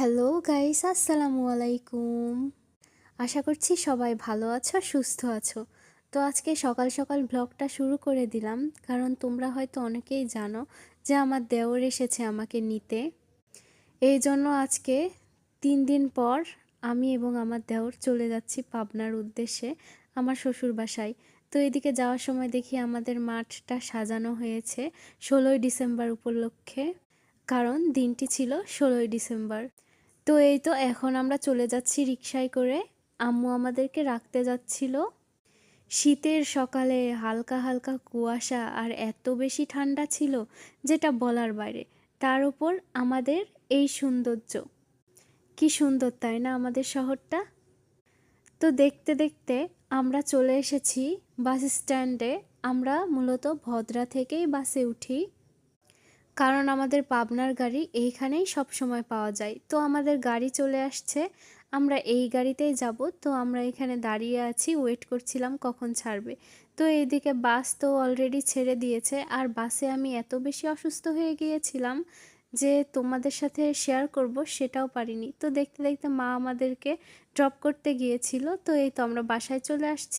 Hello guys, আসসালামু আলাইকুম। আশা করছি সবাই ভালো আছো আর সুস্থ আছো। তো আজকে সকাল সকাল ব্লগটা শুরু করে দিলাম, কারণ তোমরা হয়তো অনেকেই জানো যে আমার দেওর এসেছে আমাকে নিতে। এই জন্য আজকে 3 দিন পর আমি এবং আমার দেওর চলে যাচ্ছি পাবনার উদ্দেশ্যে, আমার শ্বশুর বাসায়। তো এদিকে যাওয়ার সময় দেখি আমাদের মাঠটা সাজানো হয়েছে 16ই ডিসেম্বর উপলক্ষে, কারণ দিনটি ছিল 16ই ডিসেম্বর। তো এই তো এখন আমরা চলে যাচ্ছি রিকশায় করে। আম্মু আমাদেরকে রাখতে যাচ্ছিল। শীতের সকালে হালকা হালকা কুয়াশা আর এত বেশি ঠান্ডা ছিল যেটা বলার বাইরে। তার উপর আমাদের এই সৌন্দর্য, কি সুন্দর তাই না আমাদের শহরটা। তো দেখতে দেখতে আমরা চলে এসেছি বাস স্ট্যান্ডে। আমরা মূলত ভদ্রা থেকেই বাসে উঠি, কারণ আমাদের পাবনার গাড়ি এইখানেই সব সময় পাওয়া যায়। তো আমাদের গাড়ি চলে আসছে, আমরা এই গাড়িতেই যাব। তো আমরা এখানে দাঁড়িয়ে আছি, ওয়েট করছিলাম কখন ছাড়বে। তো এইদিকে বাস তো অলরেডি ছেড়ে দিয়েছে, আর বাসে আমি এত বেশি অসুস্থ হয়ে গিয়েছিলাম যে তোমাদের সাথে শেয়ার করব সেটাও পারিনি। তো দেখতে দেখতে মা আমাদেরকে ড্রপ করতে গিয়েছিল। তো এই তো আমরা বাসায় চলে আসছি।